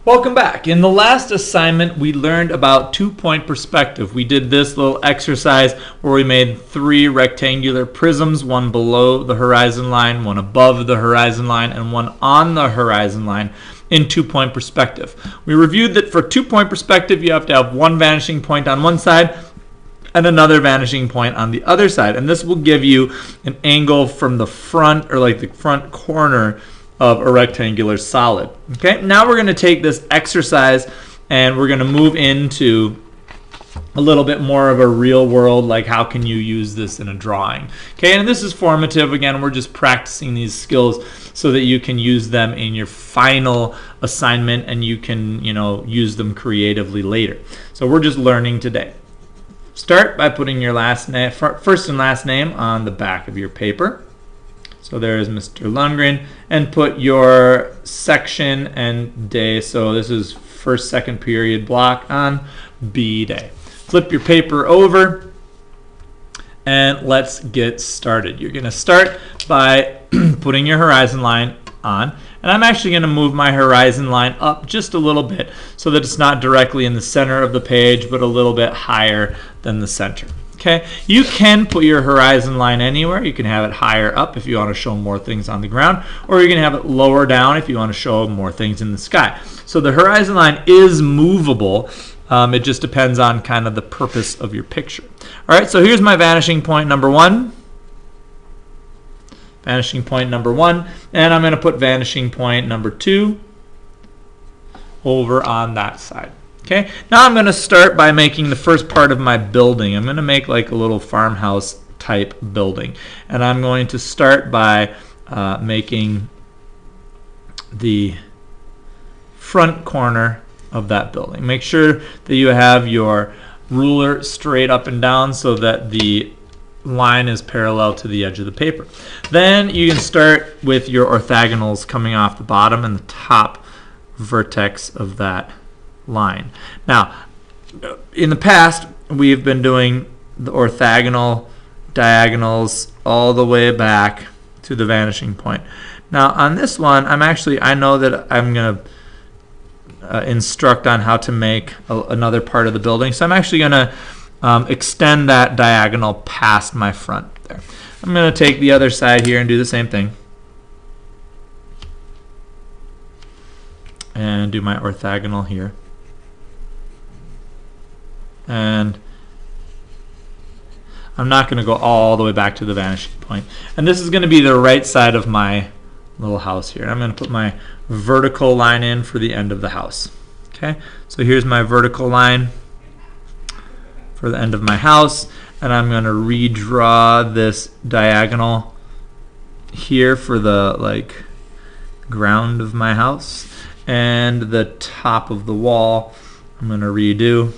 Welcome back. In the last assignment, we learned about two-point perspective. We did this little exercise where we made three rectangular prisms, one below the horizon line, one above the horizon line, and one on the horizon line in two-point perspective. We reviewed that for two-point perspective, you have to have one vanishing point on one side and another vanishing point on the other side. And this will give you an angle from the front, or like the front corner of a rectangular solid. Okay, now we're going to take this exercise and we're going to move into a little bit more of a real world, like how can you use this in a drawing. Okay, and this is formative. Again, we're just practicing these skills so that you can use them in your final assignment and you can, use them creatively later. So we're just learning today. Start by putting your first and last name on the back of your paper. So there's Mr. Lundgren, and put your section and day. So this is first, second period block on B day. Flip your paper over and let's get started. You're going to start by putting your horizon line on, and I'm actually going to move my horizon line up just a little bit so that it's not directly in the center of the page but a little bit higher than the center. Okay, you can put your horizon line anywhere. You can have it higher up if you want to show more things on the ground, or you can have it lower down if you want to show more things in the sky. So the horizon line is movable. It just depends on kind of the purpose of your picture. All right, so here's my vanishing point number one. Vanishing point number one, and I'm going to put vanishing point number two over on that side. Okay, now I'm going to start by making the first part of my building. I'm going to make like a little farmhouse type building, and I'm going to start by making the front corner of that building. Make sure that you have your ruler straight up and down so that the line is parallel to the edge of the paper. Then you can start with your orthogonals coming off the bottom and the top vertex of that line. Now, in the past, we've been doing the orthogonal diagonals all the way back to the vanishing point. Now, on this one, I know that I'm going to instruct on how to make another part of the building. So I'm actually going to extend that diagonal past my front there. I'm going to take the other side here and do the same thing. And do my orthogonal here. And I'm not going to go all the way back to the vanishing point. And this is going to be the right side of my little house here. I'm going to put my vertical line in for the end of the house. Okay, so here's my vertical line for the end of my house, and I'm going to redraw this diagonal here for the ground of my house, and the top of the wall I'm going to redo.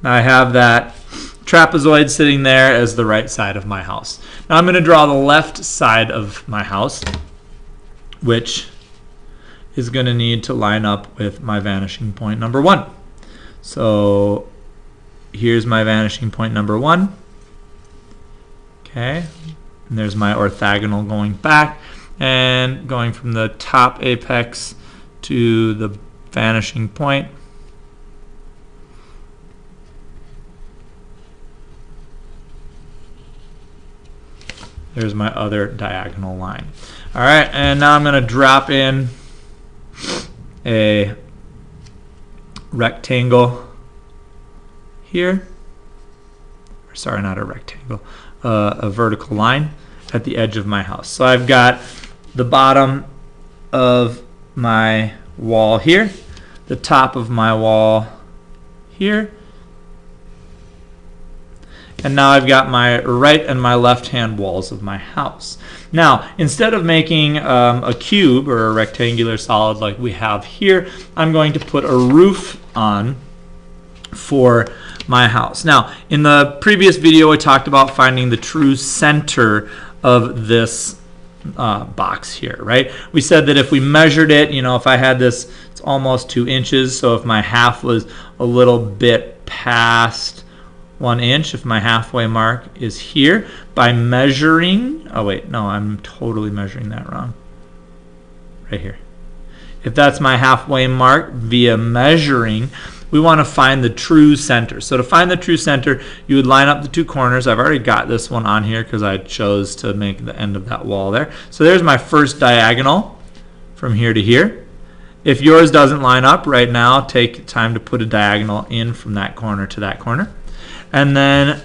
Now I have that trapezoid sitting there as the right side of my house. Now I'm going to draw the left side of my house, which is going to need to line up with my vanishing point number one. So here's my vanishing point number one. Okay, and there's my orthogonal going back and going from the top apex to the vanishing point. There's my other diagonal line. All right, and now I'm going to drop in a rectangle here. Sorry, not a rectangle, a vertical line at the edge of my house. So I've got the bottom of my wall here, the top of my wall here, and now I've got my right and my left hand walls of my house. Now, instead of making a cube or a rectangular solid like we have here, I'm going to put a roof on for my house. Now, in the previous video, I talked about finding the true center of this box here, right? We said that if we measured it, if I had this, it's almost 2 inches. So if my half was a little bit past 1 inch, if my halfway mark is here, by measuring, oh wait, no, I'm totally measuring that wrong. Right here. if that's my halfway mark via measuring, we want to find the true center. So to find the true center, you would line up the two corners. I've already got this one on here because I chose to make the end of that wall there. So there's my first diagonal from here to here. If yours doesn't line up right now, take time to put a diagonal in from that corner to that corner. And then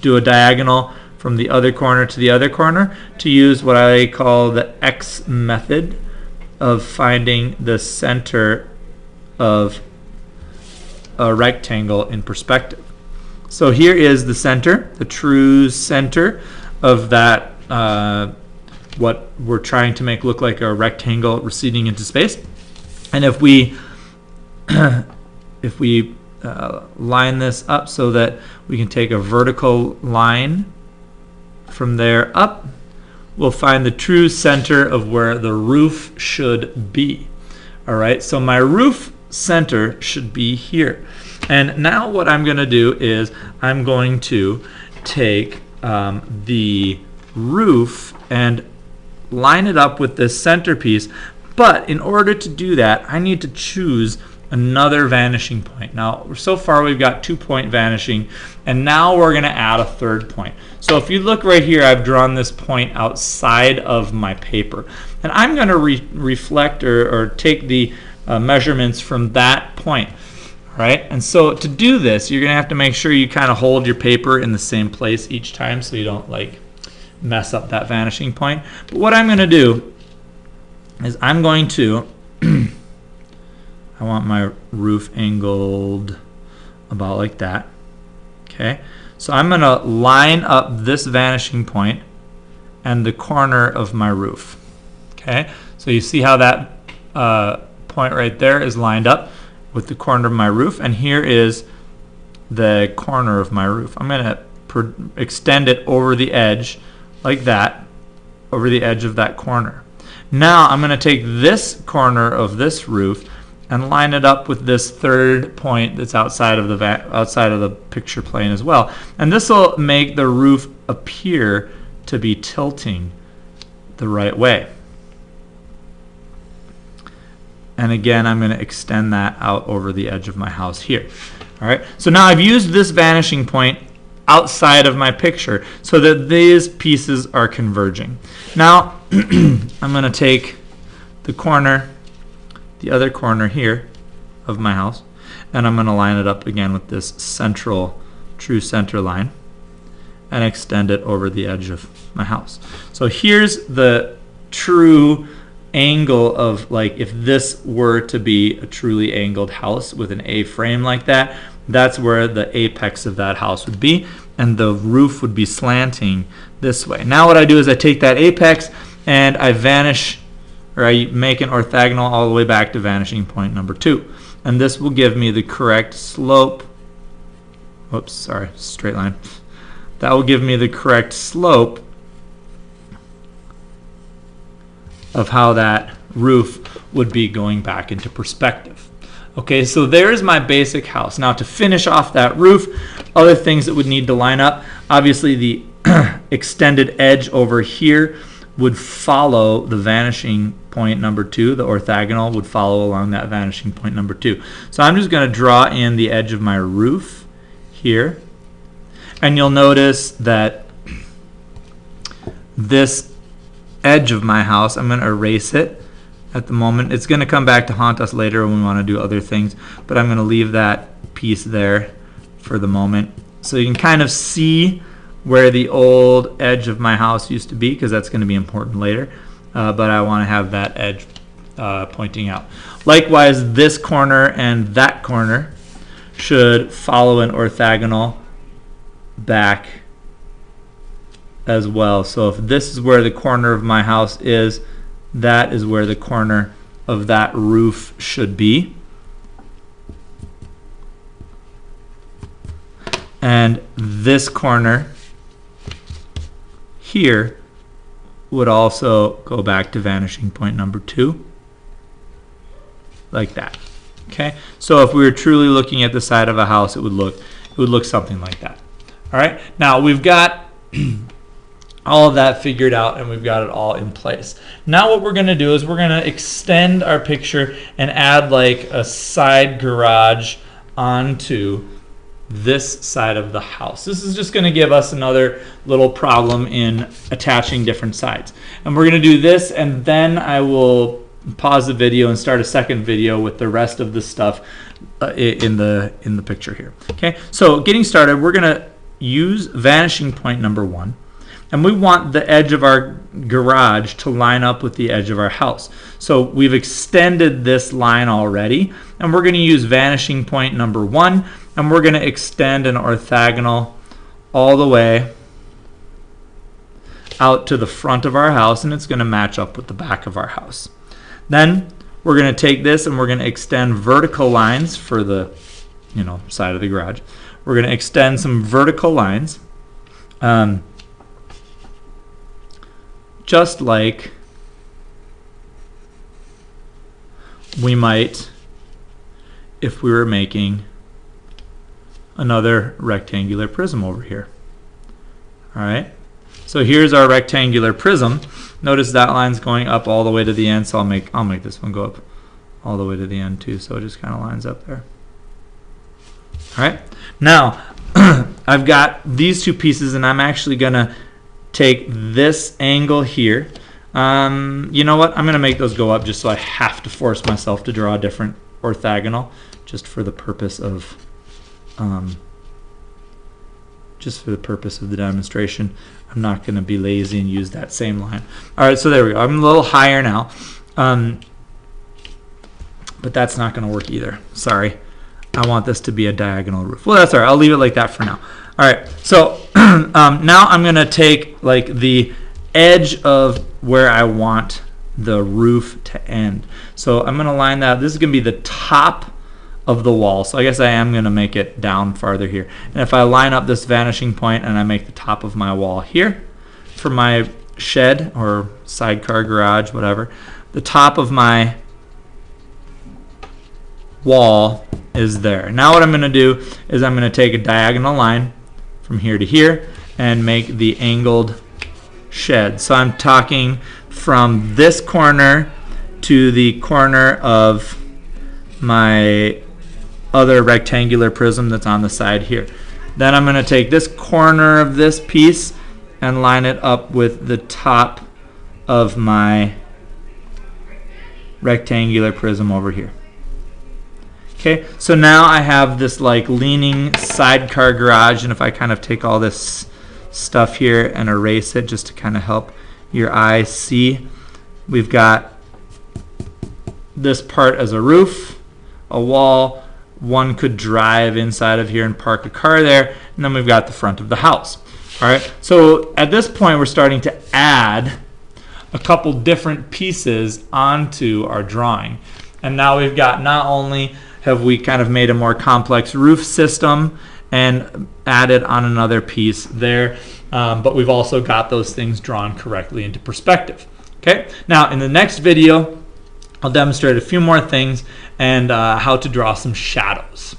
do a diagonal from the other corner to the other corner to use what I call the X method of finding the center of a rectangle in perspective. So here is the center, the true center of that, what we're trying to make look like a rectangle receding into space. And if we line this up so that we can take a vertical line from there up, we'll find the true center of where the roof should be. All right, so my roof center should be here. And now what I'm going to do is I'm going to take the roof and line it up with this centerpiece. But in order to do that, I need to choose another vanishing point. Now, so far we've got 2-point vanishing, and now we're going to add a third point. So if you look right here, I've drawn this point outside of my paper. And I'm going to reflect or take the measurements from that point. All right? And so to do this, you're going to have to make sure you kind of hold your paper in the same place each time so you don't like mess up that vanishing point. But what I'm going to do is I'm going to I want my roof angled about like that. Okay, so I'm going to line up this vanishing point and the corner of my roof. Okay, so you see how that point right there is lined up with the corner of my roof, and here is the corner of my roof. I'm going to extend it over the edge like that, over the edge of that corner. Now I'm going to take this corner of this roof and line it up with this third point that's outside of the picture plane as well. And this will make the roof appear to be tilting the right way. And again, I'm going to extend that out over the edge of my house here. All right. So now I've used this vanishing point outside of my picture so that these pieces are converging. Now I'm going to take the corner, the other corner here of my house, and I'm going to line it up again with this central true center line and extend it over the edge of my house. So here's the true angle of, like, if this were to be a truly angled house with an A frame like that, that's where the apex of that house would be, and the roof would be slanting this way. Now what I do is I take that apex and I vanish, or I make an orthogonal all the way back to vanishing point number 2. And this will give me the correct slope. Whoops, sorry, straight line. That will give me the correct slope of how that roof would be going back into perspective. Okay, so there's my basic house. Now to finish off that roof, other things that would need to line up, obviously the extended edge over here would follow the vanishing point number 2. The orthogonal would follow along that vanishing point number 2. So I'm just going to draw in the edge of my roof here. And you'll notice that this edge of my house, I'm going to erase it at the moment. It's going to come back to haunt us later when we want to do other things, but I'm going to leave that piece there for the moment. So you can kind of see where the old edge of my house used to be, because that's going to be important later, but I want to have that edge pointing out. Likewise, this corner and that corner should follow an orthogonal back as well. So if this is where the corner of my house is, that is where the corner of that roof should be. And this corner here would also go back to vanishing point number 2, like that. Okay, so if we were truly looking at the side of a house, it would look something like that. All right, now we've got all of that figured out, and we've got it all in place. Now what we're going to do is we're going to extend our picture and add like a side garage onto this side of the house. This is just going to give us another little problem in attaching different sides. And we're going to do this, and then I will pause the video and start a second video with the rest of the stuff in the picture here. Okay, so getting started, we're going to use vanishing point number 1. And we want the edge of our garage to line up with the edge of our house. So we've extended this line already, and we're going to use vanishing point number 1, and we're going to extend an orthogonal all the way out to the front of our house, and it's going to match up with the back of our house. Then we're going to take this and we're going to extend vertical lines for the side of the garage. We're going to extend some vertical lines. Just like we might if we were making another rectangular prism over here. All right, so here's our rectangular prism. Notice that line's going up all the way to the end, so I'll make this one go up all the way to the end too, so it just kind of lines up there. All right, now I've got these two pieces, and I'm actually gonna take this angle here. You know what? I'm going to make those go up just so I have to force myself to draw a different orthogonal, just for the purpose of the demonstration. I'm not going to be lazy and use that same line. All right, so there we go. I'm a little higher now, but that's not going to work either. Sorry. I want this to be a diagonal roof. Well, that's all right. I'll leave it like that for now. All right, so now I'm going to take like the edge of where I want the roof to end. So I'm going to line that. This is going to be the top of the wall. So I guess I am going to make it down farther here. And if I line up this vanishing point and I make the top of my wall here for my shed or sidecar garage, whatever, the top of my wall is there. Now what I'm going to do is I'm going to take a diagonal line from here to here and make the angled shed. So I'm talking from this corner to the corner of my other rectangular prism that's on the side here. Then I'm going to take this corner of this piece and line it up with the top of my rectangular prism over here. Okay, so now I have this like leaning sidecar garage, and if I kind of take all this stuff here and erase it just to kind of help your eyes see, we've got this part as a roof, a wall, one could drive inside of here and park a car there, and then we've got the front of the house. All right, so at this point we're starting to add a couple different pieces onto our drawing, and now we've got, not only have we kind of made a more complex roof system and added on another piece there, but we've also got those things drawn correctly into perspective. Okay, now in the next video I'll demonstrate a few more things and how to draw some shadows.